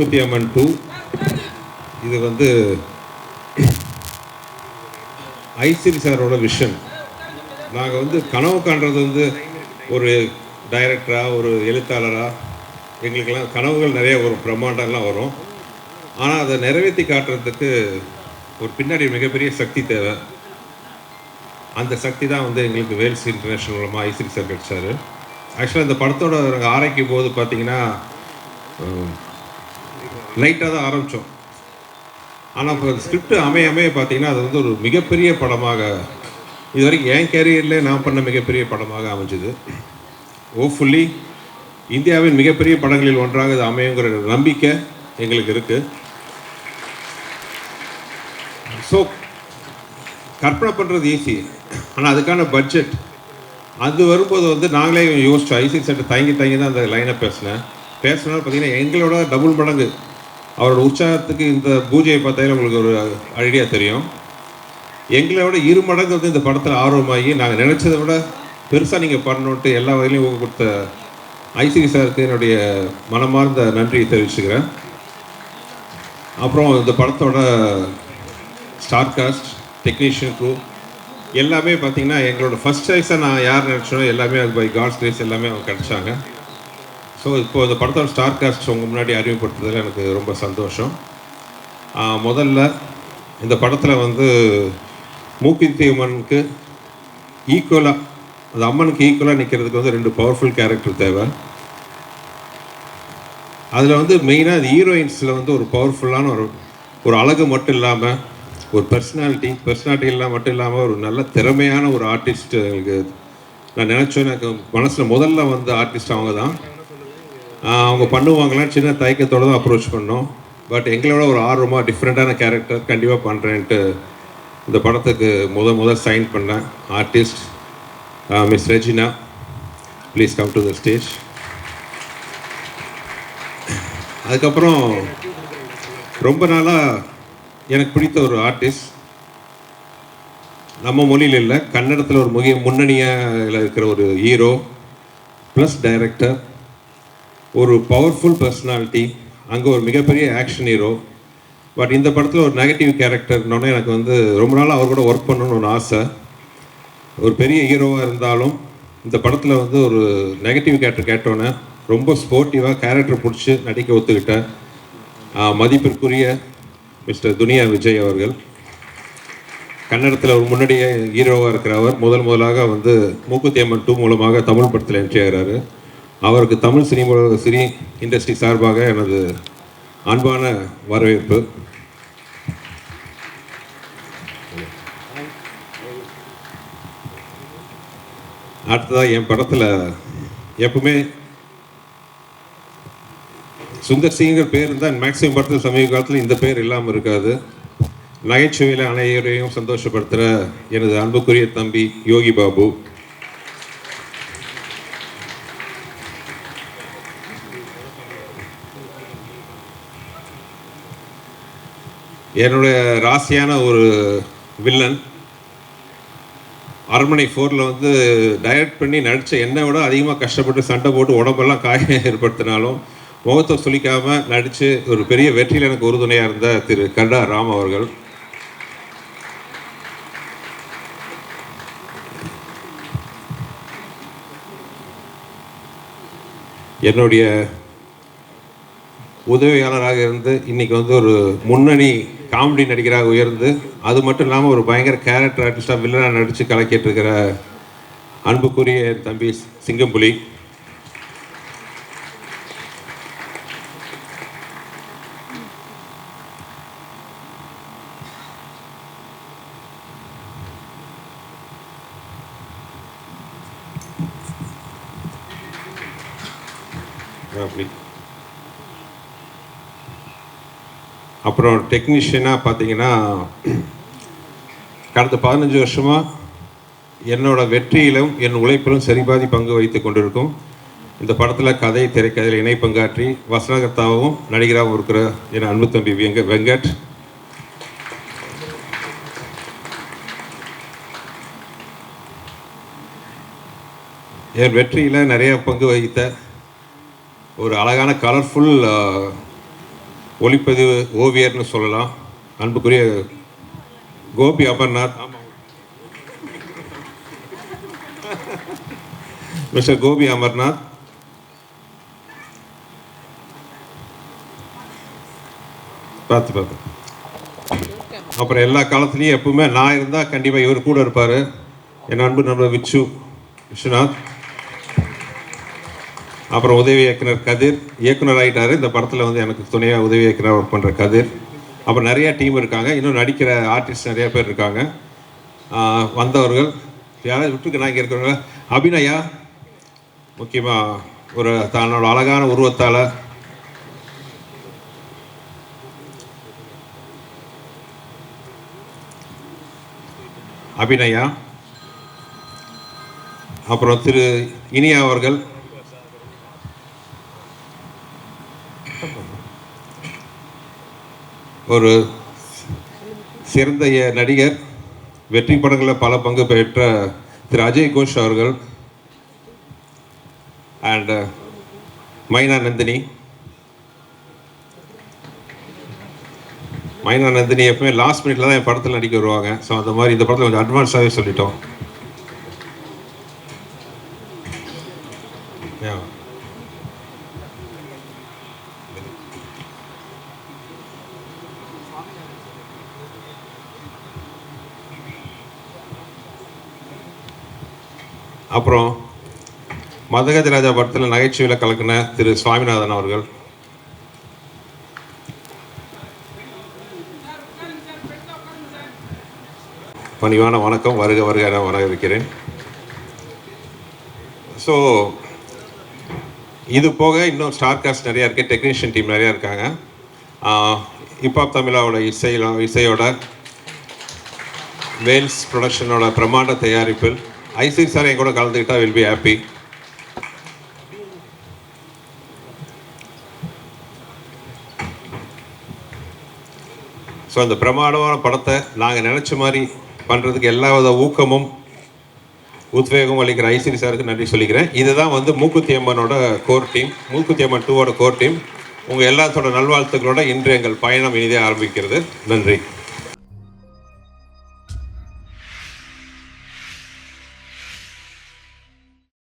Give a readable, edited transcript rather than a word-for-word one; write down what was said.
மூக்குத்தி அம்மன் 2. இது வந்து ஐசிரி சாரோட விஷன். நாங்கள் வந்து கனவு காண்றது வந்து ஒரு டைரக்டராக, ஒரு எழுத்தாளராக, எங்களுக்கெல்லாம் கனவுகள் நிறைய வரும், பிரம்மாண்டம்லாம் வரும். ஆனால் அதை நிறைவேற்றி காட்டுறதுக்கு ஒரு பின்னாடி மிகப்பெரிய சக்தி தேவை. அந்த சக்தி தான் வந்து எங்களுக்கு வேல்ஸ் இன்டர்நேஷ்னல் மூலமாக ஐசிரி சார் கிடைச்சார். ஆக்சுவலாக இந்த படத்தோட நாங்கள் ஆரம்பிக்கும் போது பார்த்தீங்கன்னா லைட்டாக தான் ஆரம்பித்தோம். ஆனால் இப்போ ஸ்கிரிப்ட் அமைய பார்த்தீங்கன்னா அது வந்து ஒரு மிகப்பெரிய படமாக, இது வரைக்கும் என் கேரியரில் நான் பண்ண மிகப்பெரிய படமாக அமைஞ்சுது. ஹோப்ஃபுல்லி இந்தியாவின் மிகப்பெரிய படங்களில் ஒன்றாக இது அமையுங்கிற நம்பிக்கை எங்களுக்கு இருக்குது. ஸோ கற்பனை பண்ணுறது ஈஸி, ஆனால் அதுக்கான பட்ஜெட் அது வரும்போது வந்து நாங்களே யோசிச்சோம். ஐசிரி சார்ட்ட தயங்கி தான் அந்த லைனை பேசினேன். பார்த்தீங்கன்னா எங்களோட டபுள் மடங்கு அவரோட உற்சாகத்துக்கு இந்த பூஜையை பார்த்தாலும் உங்களுக்கு ஒரு ஐடியா தெரியும். எங்களோட 2 மடங்கு வந்து இந்த படத்தில் ஆர்வமாகி நாங்கள் நினச்சதை விட பெருசாக நீங்கள் பண்ணணுன்ட்டு எல்லா வகையிலையும் ஊக்க கொடுத்த ஐசிரி சாருக்கு என்னுடைய மனமார்ந்த நன்றியை தெரிவிச்சுக்கிறேன். அப்புறம் இந்த படத்தோட ஸ்டார் காஸ்ட், டெக்னீஷியன் க்ரூ எல்லாமே பார்த்திங்கன்னா எங்களோட ஃபஸ்ட் சாய்ஸாக நான் யார் நினச்சோம் எல்லாமே அது பை காட்ஸ் கிரேஸ் எல்லாமே அவங்க கிடச்சாங்க. ஸோ இப்போது இந்த படத்தோட ஸ்டார் காஸ்ட் உங்கள் முன்னாடி அறிமுகப்படுத்துறதுல எனக்கு ரொம்ப சந்தோஷம். முதல்ல இந்த படத்தில் வந்து மூக்குத்தி அம்மனுக்கு ஈக்குவலாக, அந்த அம்மனுக்கு ஈக்குவலாக நிற்கிறதுக்கு வந்து 2 பவர்ஃபுல் கேரக்டர் தேவை. அதில் வந்து மெயினாக அது ஹீரோயின்ஸில் வந்து ஒரு பவர்ஃபுல்லான ஒரு அழகு மட்டும் இல்லாமல் ஒரு பர்சனாலிட்டிலாம் மட்டும் இல்லாமல் ஒரு நல்ல திறமையான ஒரு ஆர்டிஸ்ட் எனக்கு நான் நினச்சோம். எனக்கு மனசில் முதல்ல வந்து ஆர்டிஸ்ட் அவங்க தான். அவங்க பண்ணுவாங்களான்னு சின்ன தயக்கத்தோடு தான் அப்ரோச் பண்ணோம். பட் எங்களோட ஒரு ஆர்வமாக டிஃப்ரெண்ட்டான கேரக்டர் கண்டிப்பாக பண்ணுறேன்ட்டு இந்த படத்துக்கு முதல் சைன் பண்ணேன் artist miss Regina. Please come to the stage. அதுக்கப்புறம் ரொம்ப நாளாக எனக்கு பிடித்த ஒரு ஆர்டிஸ்ட், நம்ம மொழியில் இல்லை, கன்னடத்தில் ஒரு முன்னணியில் இருக்கிற ஒரு ஹீரோ ப்ளஸ் டைரக்டர், ஒரு பவர்ஃபுல் பர்சனாலிட்டி, அங்கே ஒரு மிகப்பெரிய ஆக்ஷன் ஹீரோ. பட் இந்த படத்தில் ஒரு நெகட்டிவ் கேரக்டர்னோடனே எனக்கு வந்து ரொம்ப நாள் அவர் கூட ஒர்க் பண்ணணும்னு ஒரு ஆசை. ஒரு பெரிய ஹீரோவாக இருந்தாலும் இந்த படத்தில் வந்து ஒரு நெகட்டிவ் கேரக்டர் கேட்டோன்னே ரொம்ப ஸ்போர்ட்டிவாக கேரக்டர் பிடிச்சி நடிக்க ஒத்துக்கிட்டேன். மதிப்பிற்குரிய மிஸ்டர் துனியா விஜய் அவர்கள், கன்னடத்தில் ஒரு முன்னாடியே ஹீரோவாக இருக்கிறவர், முதலாக வந்து மூக்குத்தி அம்மன் 2 மூலமாக தமிழ் படத்தில் என்ட்ரி ஆகிறாரு. அவருக்கு தமிழ் சினி இண்டஸ்ட்ரி சார்பாக எனது அன்பான வரவேற்பு. அடுத்ததாக என் படத்தில் எப்பவுமே சுந்தர் சிங்கிற பேர் இருந்தால் மேக்ஸிமம் படத்தில் சமீப காலத்தில் இந்த பேர் இல்லாமல் இருக்காது. நகைச்சுவையில் அனைவரையும் சந்தோஷப்படுத்துகிற எனது அன்புக்குரிய தம்பி யோகி பாபு. என்னுடைய ராசியான ஒரு வில்லன், அரண்மனை 4ல் வந்து டைரக்ட் பண்ணி நடித்த என்னை விட அதிகமாக கஷ்டப்பட்டு சண்டை போட்டு உடம்பெல்லாம் காயம் ஏற்படுத்தினாலும் முகத்தை சுளிக்காமல் நடித்து ஒரு பெரிய வெற்றியில் எனக்கு உறுதுணையாக இருந்த திரு கண்டா ராம் அவர்கள். என்னுடைய உதவியாளராக இருந்து இன்றைக்கி வந்து ஒரு முன்னணி காமெடி நடிகராக உயர்ந்து, அது மட்டும் இல்லாமல் ஒரு பயங்கர கேரக்டர் ஆர்டிஸ்டாக வில்லனாக நடித்து கலக்கிட்டு அன்புக்குரிய என் தம்பி சிங்கம்புலி. அப்புறம் டெக்னீஷியனாக பார்த்தீங்கன்னா கடந்த 15 வருஷமாக என்னோட வெற்றியிலும் என் உழைப்பிலும் சரிபாதி பங்கு வைத்து கொண்டிருக்கும் இந்த படத்தில் கதை திரைக்கதையில் இணை பங்காற்றி வசனகர்த்தாவும் நடிகராகவும் இருக்கிற என் அன்பு தம்பி வெங்கட். என் வெற்றியில் நிறைய பங்கு வகித்த ஒரு அழகான கலர்ஃபுல் ஒளிப்பதிவு ஓவியர்னு சொல்லலாம், அன்புக்குரிய கோபி அமர்நாத். மிஸ்டர் கோபி அமர்நாத், பார்த்து அப்புறம் எல்லா காலத்துலேயும் எப்பவுமே நான் இருந்தால் கண்டிப்பாக இவர் கூட இருப்பார், என் அன்பு நண்பர் விஸ்வநாத். அப்புறம் உதவி இயக்குனர் கதிர், இயக்குனர் ஆகிட்டார் இந்த படத்தில், வந்து எனக்கு துணையாக உதவி இயக்குனர் ஒர்க் பண்ணுற கதிர். அப்புறம் நிறையா டீம் இருக்காங்க, இன்னும் நடிக்கிற ஆர்டிஸ்ட் நிறையா பேர் இருக்காங்க. வந்தவர்கள் யாராவது விட்டுருக்கு, நான் இங்கே இருக்கிறவங்க அபிநயா, முக்கியமாக ஒரு தன்னோட அழகான உருவத்தால் அபிநயா. அப்புறம் திரு இனியா அவர்கள், ஒரு சிறந்த நடிகர், வெற்றி படங்களில் பல பங்கு பெற்ற திரு அஜய் கோஷ் அவர்கள், அண்ட் மைனா நந்தினி. மைனா நந்தினி எப்பவுமே லாஸ்ட் மினிட்ல தான் என் படத்தில் நடிக்க வருவாங்க. ஸோ அந்த மாதிரி இந்த படத்தில் கொஞ்சம் அட்வான்ஸாகவே சொல்லிட்டோம். அப்புறம் மதகஜ ராஜா படத்தில் நகைச்சுவையில் கலக்கின திரு சுவாமிநாதன் அவர்கள், பணிவான வணக்கம், வருக வருக என வரவேற்கிறேன். ஸோ இது போக இன்னும் ஸ்டார் காஸ்ட் நிறையா இருக்குது, டெக்னீஷியன் டீம் நிறையா இருக்காங்க. ஹிப்ஹாப் தமிழாவோட இசையோட வேல்ஸ் ப்ரொடக்ஷனோட பிரமாண்ட தயாரிப்பில் ஐசி சார் என் கூட கலந்துக்கிட்டா வில் பி ஹாப்பி. ஸோ அந்த பிரமாண்டமான படத்தை நாங்கள் நினச்ச மாதிரி பண்ணுறதுக்கு எல்லா வித ஊக்கமும் உத்வேகமும் அளிக்கிற ஐசிரி சாருக்கு நன்றி சொல்லிக்கிறேன். இதுதான் வந்து மூக்குத்தி அம்மனோட core team, Mookuthi Amman 2ஓட core team. உங்கள் எல்லாத்தோட நல்வாழ்த்துக்களோட இன்று எங்கள் பயணம் இனிதே ஆரம்பிக்கிறது. நன்றி.